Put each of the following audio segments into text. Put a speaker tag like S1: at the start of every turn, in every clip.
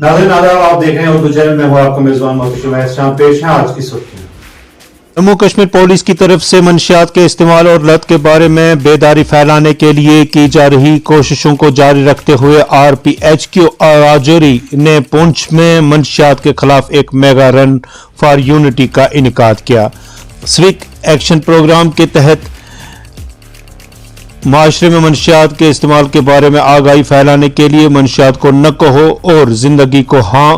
S1: नाज़रीन आदाब, आप देख रहे हैं उर्दू चैनल में। हूं आपका मेजबान मोहतरम शाम। पेश है आज की सुर्खियां।
S2: जम्मू कश्मीर पुलिस की तरफ से मंशियात के इस्तेमाल और लत के बारे में बेदारी फैलाने के लिए की जा रही कोशिशों को जारी रखते हुए RPHQ राजौरी ने पुंछ में मंशियात के खिलाफ एक मेगा रन फॉर यूनिटी का इनेकाद किया। स्विक एक्शन प्रोग्राम के तहत माशरे में मंशियात के इस्तेमाल के बारे में आगाही फैलाने के लिए मंशियात को न कहो और जिंदगी को हाँ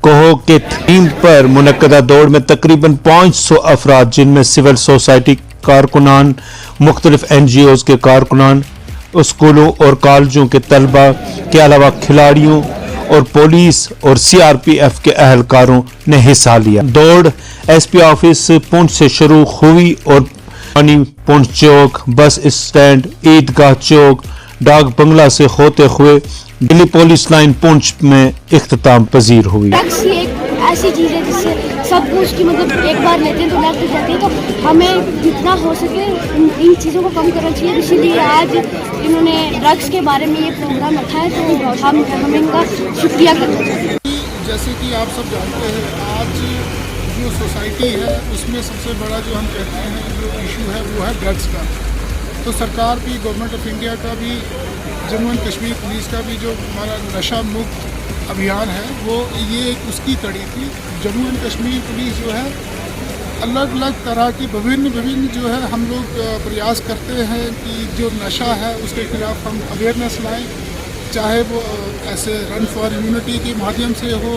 S2: कहो के थीम पर मुनक्कदा दौड़ में तकरीबन 500 अफराद, जिनमें सिविल सोसाइटी कारकुनान, मुख्तलिफ NGOs के कारकुनान, स्कूलों और कॉलेजों के तलबा के अलावा खिलाड़ियों और पुलिस और CRPF के अहलकारों ने हिस्सा लिया। दौड़ SP ऑफिस पुंछ से शुरू हुई और पुंछ चौक, बस स्टैंड, ईदगाह चौक, डाक बंगला से होते हुए दिल्ली पुलिस लाइन पुंछ में इख्तिताम पजीर हुई।
S3: ड्रग्स एक ऐसी चीज है जिससे सब कुछ की मतलब एक बार लेते हैं तो लत जाती है, तो हमें जितना हो सके इन चीज़ों को कम करना चाहिए। इसीलिए आज इन्होंने ड्रग्स के बारे में ये प्रोग्राम रखा है, तो हम इनका शुक्रिया करना चाहते हैं।
S4: जैसे कि आप सब जानते हैं, आज जो सोसाइटी है उसमें सबसे बड़ा जो हम कहते हैं जो इशू है वो है ड्रग्स का। तो सरकार भी, गवर्नमेंट ऑफ इंडिया का भी, जम्मू एंड कश्मीर पुलिस का भी जो हमारा नशा मुक्त अभियान है वो ये एक उसकी कड़ी थी। जम्मू एंड कश्मीर पुलिस जो है अलग अलग तरह की विभिन्न जो है हम लोग प्रयास करते हैं कि जो नशा है उसके खिलाफ हम अवेयरनेस लाएं, चाहे वो ऐसे रन फॉर यूनिटी के माध्यम से हो,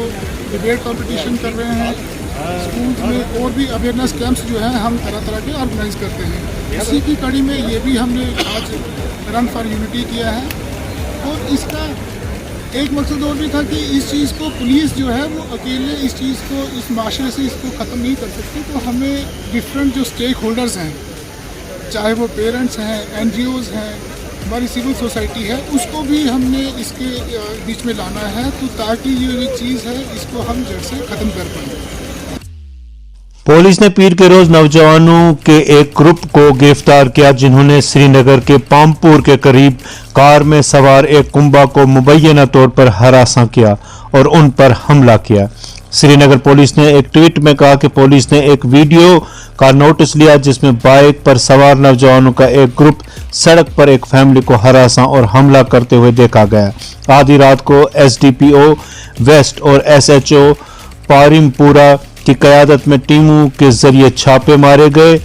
S4: डिबेट कंपटीशन कर रहे हैं, स्कूल में और भी अवेयरनेस कैंप्स जो हैं हम तरह तरह के ऑर्गेनाइज करते हैं। इसी की कड़ी में ये भी हमने आज रन फॉर यूनिटी किया है। और इसका एक मकसद और भी था कि इस चीज़ को पुलिस जो है वो अकेले इस चीज़ को, इस माशरे से इसको ख़त्म नहीं कर सकती। तो हमें डिफरेंट जो स्टेक होल्डर्स हैं, चाहे वो पेरेंट्स हैं, NGOs हैं, हमारी सिविल सोसाइटी है, उसको भी हमने इसके बीच में लाना है, तो ताकि ये चीज़ है इसको हम जड़ से ख़त्म कर पाएँ।
S2: पुलिस ने पीर के रोज नौजवानों के एक ग्रुप को गिरफ्तार किया, जिन्होंने श्रीनगर के पामपुर के करीब कार में सवार एक कुंबा को मुबैना तौर पर हरासा किया और उन पर हमला किया। श्रीनगर पुलिस ने एक ट्वीट में कहा कि पुलिस ने एक वीडियो का नोटिस लिया जिसमें बाइक पर सवार नौजवानों का एक ग्रुप सड़क पर एक फैमिली को हरासा और हमला करते हुए देखा गया। आधी रात को SDPO वेस्ट और SHO पारिमपुरा की क़यादत में टीमों के जरिए छापे मारे गए।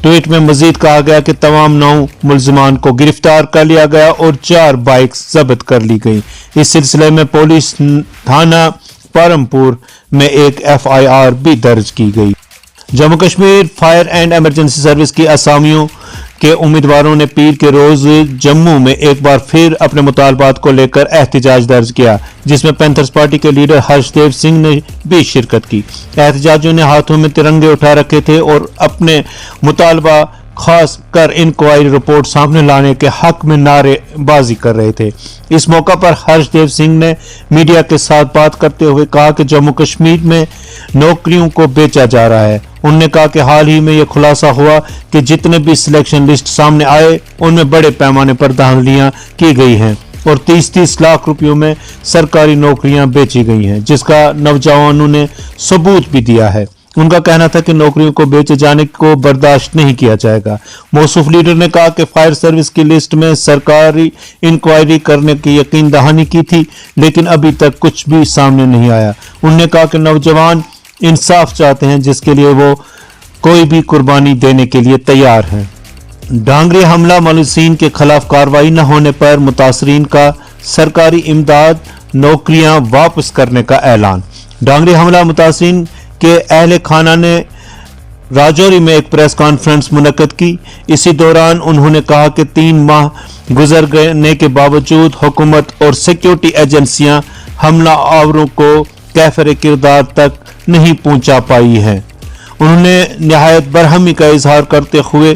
S2: ट्वीट में मजीद कहा गया कि तमाम 9 मुल्जिमान को गिरफ्तार कर लिया गया और 4 बाइक जब्त कर ली गई। इस सिलसिले में पुलिस थाना पारमपुर में एक FIR भी दर्ज की गई। Jammu Kashmir fire and emergency service की असामियों के उम्मीदवारों ने पीर के रोज जम्मू में एक बार फिर अपने मुतालबात को लेकर एहतजाज दर्ज किया, जिसमें पैंथर्स पार्टी के लीडर हर्षदेव सिंह ने भी शिरकत की। एहतजाजियों ने हाथों में तिरंगे उठा रखे थे और अपने मुतालबा, खास कर इंक्वायरी रिपोर्ट सामने लाने के हक में नारेबाजी कर रहे थे। इस मौका पर हर्षदेव सिंह ने मीडिया के साथ बात करते हुए कहा कि जम्मू कश्मीर में नौकरियों को बेचा जा रहा है। उन्होंने कहा कि हाल ही में यह खुलासा हुआ कि जितने भी सिलेक्शन लिस्ट सामने आए उनमें बड़े पैमाने पर धांधलियां की गई हैं और 30-30 लाख रुपयों में सरकारी नौकरियां बेची गई हैं, जिसका नौजवानों ने सबूत भी दिया है। उनका कहना था कि नौकरियों को बेचे जाने को बर्दाश्त नहीं किया जाएगा। मौसूफ लीडर ने कहा कि फायर सर्विस की लिस्ट में सरकारी इंक्वायरी करने की यकीन दहानी की थी, लेकिन अभी तक कुछ भी सामने नहीं आया। उन्होंने कहा कि नौजवान इंसाफ चाहते हैं, जिसके लिए वो कोई भी कुर्बानी देने के लिए तैयार हैं। डांगरी हमला मुलजिमीन के खिलाफ कार्रवाई न होने पर मुतासरीन का सरकारी इमदाद नौकरियां वापस करने का ऐलान। डांगरी हमला मुतासरीन के अहले खाना ने राजौरी में एक प्रेस कॉन्फ्रेंस मुनक्कद की। इसी दौरान उन्होंने कहा कि 3 माह गुजर गए के बावजूद हुकूमत और सिक्योरिटी एजेंसियां हमला आवरों को कैफर किरदार तक नहीं पहुंचा पाई हैं। उन्होंने निहायत बरहमी का इजहार करते हुए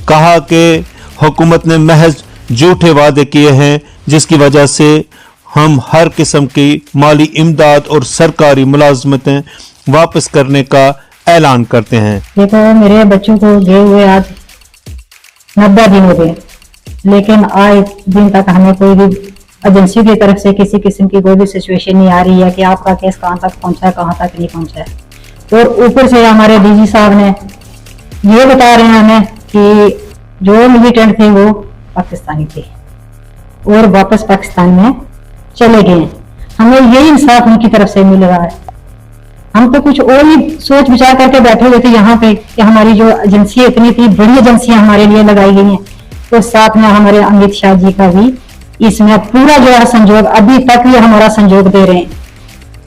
S2: कहा कि हुकूमत ने महज झूठे वादे किए हैं, जिसकी वजह से हम हर किस्म की माली इमदाद और सरकारी मुलाजमतें वापस करने का ऐलान करते हैं।
S5: देखो, मेरे बच्चों को गए हुए आज 90 दिन हो गए, लेकिन आज दिन तक हमें कोई भी एजेंसी की तरफ से किसी किस्म की कोई भी सिचुएशन नहीं आ रही है कि आपका केस कहाँ तक पहुंचा है, कहाँ तक नहीं पहुंचा है। और ऊपर से हमारे डीजी साहब ने ये बता रहे हैं हमें कि जो मिलिटेंट थे वो पाकिस्तानी थे और वापस पाकिस्तान में चले गए। हमें यही इंसाफ उनकी तरफ से मिल रहा है। हम तो कुछ और ही सोच विचार करके बैठे हुए थे यहाँ पे कि हमारी जो एजेंसी इतनी थी बड़ी एजेंसियां हमारे लिए लगाई गई हैं, तो साथ में हमारे अमित शाह जी का भी इसमें पूरा जो है सहयोग, अभी तक ये हमारा सहयोग दे रहे हैं।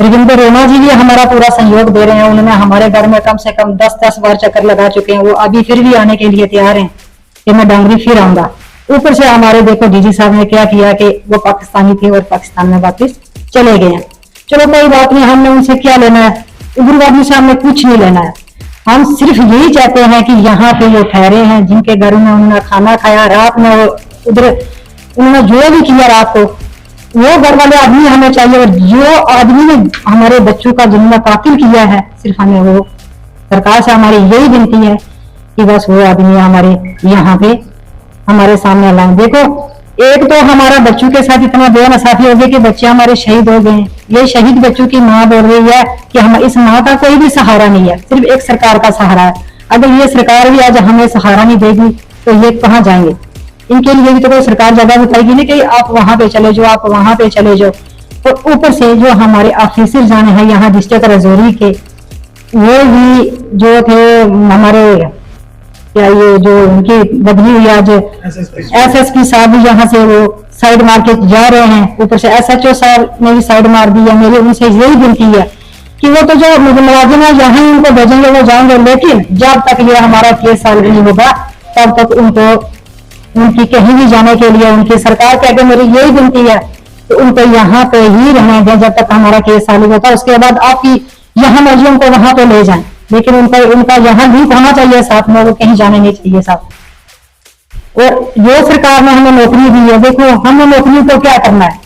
S5: रविंद्र रोना जी भी हमारा पूरा सहयोग दे रहे हैं। उन्होंने हमारे घर में कम से कम 10-10 बार चक्कर लगा चुके हैं। वो अभी फिर भी आने के लिए तैयार हैं कि मैं डांगरी फिर आऊंगा। ऊपर से हमारे देखो डीजी साहब ने क्या किया कि वो पाकिस्तानी थे और पाकिस्तान में वापस चले गए हैं। चलो कोई बात नहीं, हमने उनसे क्या लेना है, उग्रवादी से हमने कुछ नहीं लेना है। हम सिर्फ यही चाहते हैं कि यहाँ पे वो ठहरे हैं, जिनके घर में उन्होंने खाना खाया, रात में उधर उन्होंने जो भी किया रात को, वो घर वाले आदमी हमें चाहिए। और जो आदमी ने हमारे बच्चों का जिन्होंने कातिल किया है, सिर्फ हमें वो सरकार से हमारी यही विनती है कि बस वो आदमी हमारे यहाँ पे हमारे सामने लाए। देखो एक तो हमारा बच्चों के साथ इतना बेइंसाफी हो गई कि बच्चे हमारे शहीद हो गए। ये शहीद बच्चों की माँ बोल रही है कि हम इस माँ का कोई भी सहारा नहीं है, सिर्फ एक सरकार का सहारा है। अगर ये सरकार भी आज हमें सहारा नहीं देगी तो ये कहाँ जाएंगे? इनके लिए भी तो कोई सरकार जगह बताएगी नहीं कि आप वहां पे चले जाओ, आप वहां पे चले जाओ। और ऊपर से जो हमारे ऑफिसर जाने हैं यहाँ डिस्ट्रिक्ट रजौरी के, वो भी जो थे हमारे क्या ये जो उनकी बदली हुई आज एसएसपी साहब भी यहाँ से वो साइड मार के जा रहे हैं। ऊपर से एसएचओ साहब ने भी साइड मार दी है। मेरी उनसे यही विनती है कि वो तो जो मुलाजिम है यहाँ ही उनको भेजेंगे, वो जाएंगे, लेकिन जब तक ये हमारा केस सॉल्व नहीं होगा तब तक उनको उनकी कहीं भी जाने के लिए उनकी सरकार के आगे मेरी यही विनती है कि उनको यहाँ पे ही रहने दें जब तक हमारा केस सॉल्व होता है। उसके बाद आपकी यहाँ मर्जी उनको वहां पे ले जाएं, लेकिन उनका यहाँ भी होना चाहिए साथ में, वो कहीं जाने नहीं चाहिए साथ। और जो सरकार ने हमें नौकरी दी है, देखो हमें नौकरी को क्या करना है,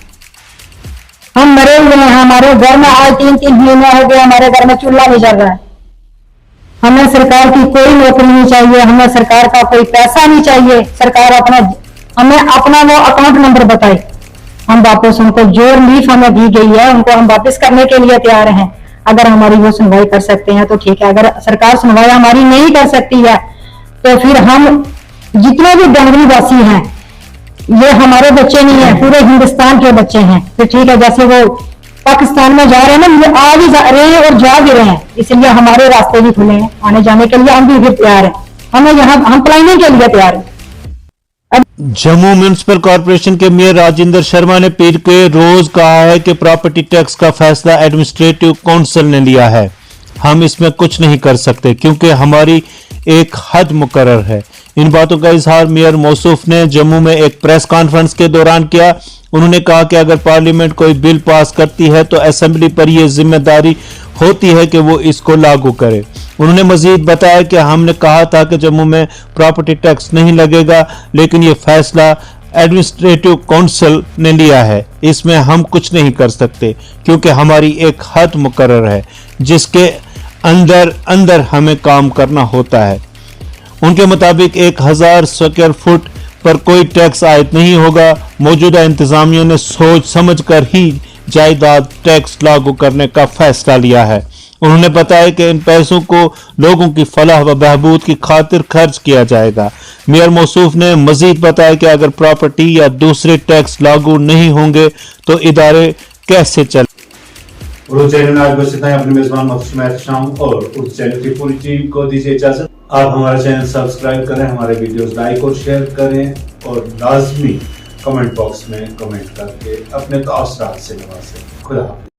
S5: हम मरे हुए हैं। हमारे घर में आज 3-3 महीने हो गए, हमारे घर में चूल्हा नहीं जल रहा है। हमें सरकार की कोई नौकरी नहीं चाहिए, हमें सरकार का कोई पैसा नहीं चाहिए। सरकार हमें अपना वो अकाउंट नंबर बताए, हम वापस उनको जो रिलीफ हमें दी गई है उनको हम वापस करने के लिए तैयार हैं। अगर हमारी वो सुनवाई कर सकते हैं तो ठीक है, अगर सरकार सुनवाई हमारी नहीं कर सकती है तो फिर हम जितने भी डंगरी वासी हैं, ये हमारे बच्चे नहीं है, पूरे हिंदुस्तान के बच्चे हैं। तो ठीक है, जैसे वो पाकिस्तान में जा रहे हैं ना, ये आ भी जा रहे हैं और जा भी रहे हैं, इसलिए हमारे रास्ते भी खुले हैं आने जाने के लिए। हम भी फिर तैयार हैं, हमें यहाँ हम पलायने के लिए तैयार हैं।
S2: जम्मू म्युनिसिपल कॉर्पोरेशन के मेयर राजेंद्र शर्मा ने पीर के रोज कहा है कि प्रॉपर्टी टैक्स का फैसला एडमिनिस्ट्रेटिव काउंसिल ने लिया है, हम इसमें कुछ नहीं कर सकते क्योंकि हमारी एक हद मुकर्रर है। इन बातों का इजहार मेयर मौसूफ ने जम्मू में एक प्रेस कॉन्फ्रेंस के दौरान किया। उन्होंने कहा कि अगर पार्लियामेंट कोई बिल पास करती है तो असेंबली पर यह जिम्मेदारी होती है कि वो इसको लागू करे। उन्होंने मजीद बताया कि हमने कहा था कि जम्मू में प्रॉपर्टी टैक्स नहीं लगेगा, लेकिन ये फैसला एडमिनिस्ट्रेटिव काउंसिल ने लिया है, इसमें हम कुछ नहीं कर सकते क्योंकि हमारी एक हद मुकर्रर है जिसके अंदर अंदर हमें काम करना होता है। उनके मुताबिक 1000 स्क्वायर फुट पर कोई टैक्स आयद नहीं होगा। मौजूदा इंतजामिया ने सोच समझकर ही जायदाद टैक्स लागू करने का फैसला लिया है। उन्होंने बताया कि इन पैसों को लोगों की फलाह व बहबूद की खातिर खर्च किया जाएगा। मेयर मौसूफ ने मजीद बताया कि अगर प्रॉपर्टी या दूसरे टैक्स लागू नहीं होंगे तो इदारे कैसे चले।
S1: उर्दू चैनल में आज बस इतना ही। अपने मेजबान मखसूम शाम और उर्दू चैनल की पूरी टीम को दीजिए इजाजत। आप हमारा चैनल सब्सक्राइब करें, हमारे वीडियोस लाइक और शेयर करें और लाजमी कमेंट बॉक्स में कमेंट करके अपने तासरात से नवाजें। खुदा हाफिज़।